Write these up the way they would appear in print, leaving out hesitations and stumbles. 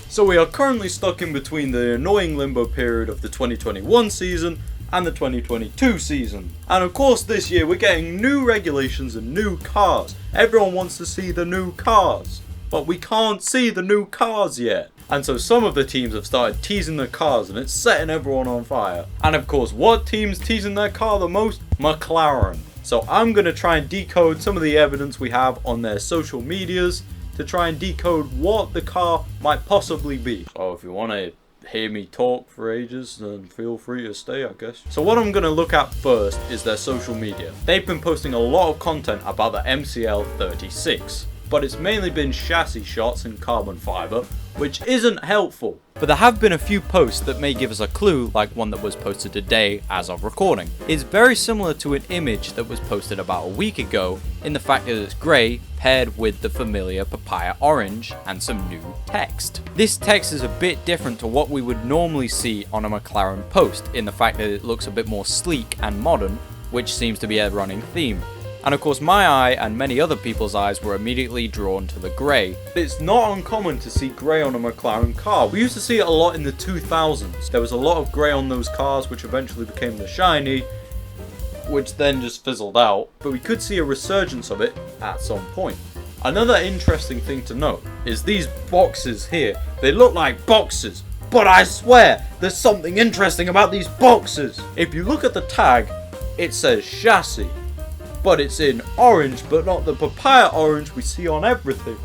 So we are currently stuck in between the annoying limbo period of the 2021 season and the 2022 season. And of course this year we're getting new regulations and new cars. Everyone wants to see the new cars, but we can't see the new cars yet. And so some of the teams have started teasing their cars and it's setting everyone on fire. And of course, what team's teasing their car the most? McLaren. So I'm going to try and decode some of the evidence we have on their social medias to try and decode what the car might possibly be. So if you want to hear me talk for ages, then feel free to stay, I guess. So what I'm going to look at first is their social media. They've been posting a lot of content about the MCL36, but it's mainly been chassis shots in carbon fiber, which isn't helpful. But there have been a few posts that may give us a clue, like one that was posted today as of recording. It's very similar to an image that was posted about a week ago in the fact that it's grey paired with the familiar papaya orange and some new text. This text is a bit different to what we would normally see on a McLaren post in the fact that it looks a bit more sleek and modern, which seems to be a running theme. And of course my eye and many other people's eyes were immediately drawn to the grey. It's not uncommon to see grey on a McLaren car. We used to see it a lot in the 2000s. There was a lot of grey on those cars which eventually became the shiny, which then just fizzled out. But we could see a resurgence of it at some point. Another interesting thing to note is these boxes here. They look like boxes, but I swear there's something interesting about these boxes. If you look at the tag, it says chassis. But it's in orange, but not the papaya orange we see on everything.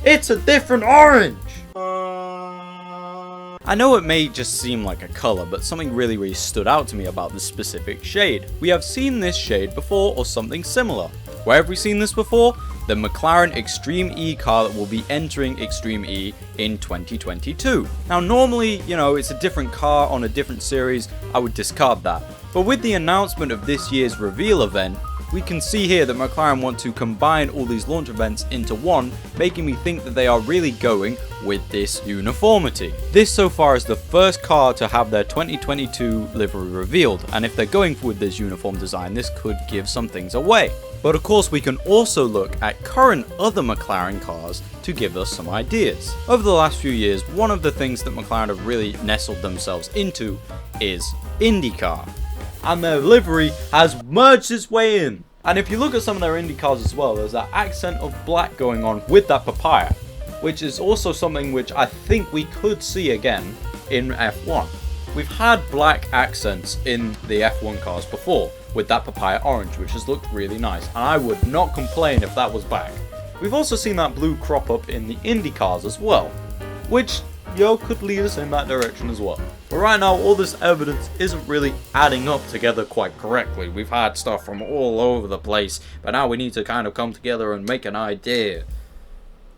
It's a different orange! I know it may just seem like a colour, but something really stood out to me about this specific shade. We have seen this shade before or something similar. Where have we seen this before? The McLaren Extreme E car that will be entering Extreme E in 2022. Now normally, it's a different car on a different series, I would discard that. But with the announcement of this year's reveal event, we can see here that McLaren want to combine all these launch events into one, making me think that they are really going with this uniformity. This so far is the first car to have their 2022 livery revealed, and if they're going with this uniform design, this could give some things away. But of course we can also look at current other McLaren cars to give us some ideas. Over the last few years, one of the things that McLaren have really nestled themselves into is IndyCar. And their livery has merged its way in. And if you look at some of their Indy cars as well, there's that accent of black going on with that papaya, which is also something which I think we could see again in F1. We've had black accents in the F1 cars before with that papaya orange, which has looked really nice, and I would not complain if that was back. We've also seen that blue crop up in the Indy cars as well, which could lead us in that direction as well. But right now, all this evidence isn't really adding up together quite correctly. We've had stuff from all over the place, but now we need to kind of come together and make an idea.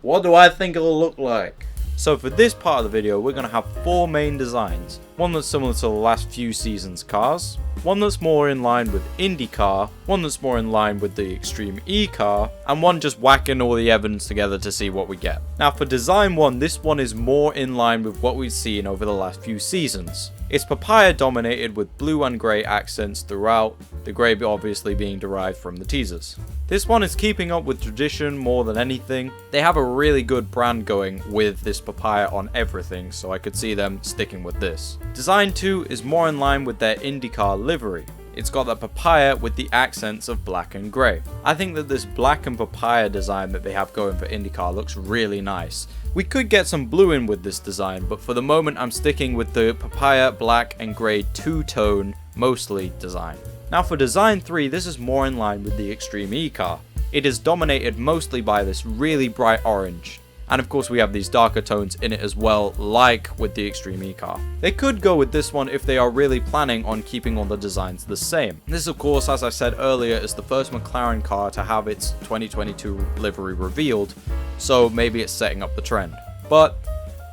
What do I think it'll look like? So for this part of the video, we're going to have 4 main designs. One that's similar to the last few seasons' cars, one that's more in line with IndyCar, one that's more in line with the Extreme E car, and one just whacking all the evidence together to see what we get. Now for design 1, this one is more in line with what we've seen over the last few seasons. It's papaya dominated with blue and grey accents throughout, the grey obviously being derived from the teasers. This one is keeping up with tradition more than anything. They have a really good brand going with this papaya on everything, so I could see them sticking with this. Design 2 is more in line with their IndyCar livery. It's got that papaya with the accents of black and grey. I think that this black and papaya design that they have going for IndyCar looks really nice. We could get some blue in with this design, but for the moment I'm sticking with the papaya, black and grey two-tone, mostly design. Now for design 3, this is more in line with the Extreme E car. It is dominated mostly by this really bright orange. And of course we have these darker tones in it as well, like with the Extreme E car. They could go with this one if they are really planning on keeping all the designs the same. This of course, as I said earlier, is the first McLaren car to have its 2022 livery revealed, so maybe it's setting up the trend. But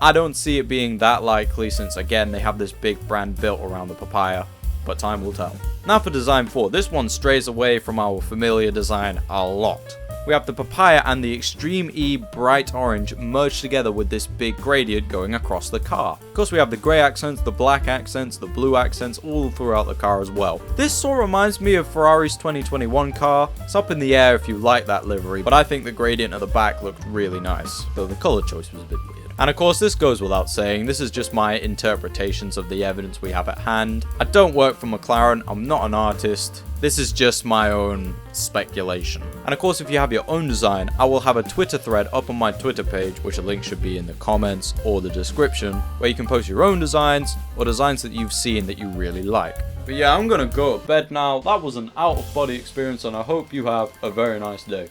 I don't see it being that likely since again they have this big brand built around the papaya, but time will tell. Now for design 4, this one strays away from our familiar design a lot. We have the papaya and the Extreme E bright orange merged together with this big gradient going across the car. Of course we have the grey accents, the black accents, the blue accents all throughout the car as well. This sort of reminds me of Ferrari's 2021 car. It's up in the air if you like that livery, but I think the gradient at the back looked really nice, though the colour choice was a bit weird. And of course, this goes without saying, this is just my interpretations of the evidence we have at hand. I don't work for McLaren, I'm not an artist. This is just my own speculation. And of course, if you have your own design, I will have a Twitter thread up on my Twitter page, which a link should be in the comments or the description, where you can post your own designs or designs that you've seen that you really like. But yeah, I'm gonna go to bed now. That was an out-of-body experience, and I hope you have a very nice day.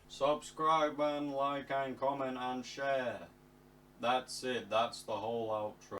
Subscribe and like and comment and share. That's it. That's the whole outro.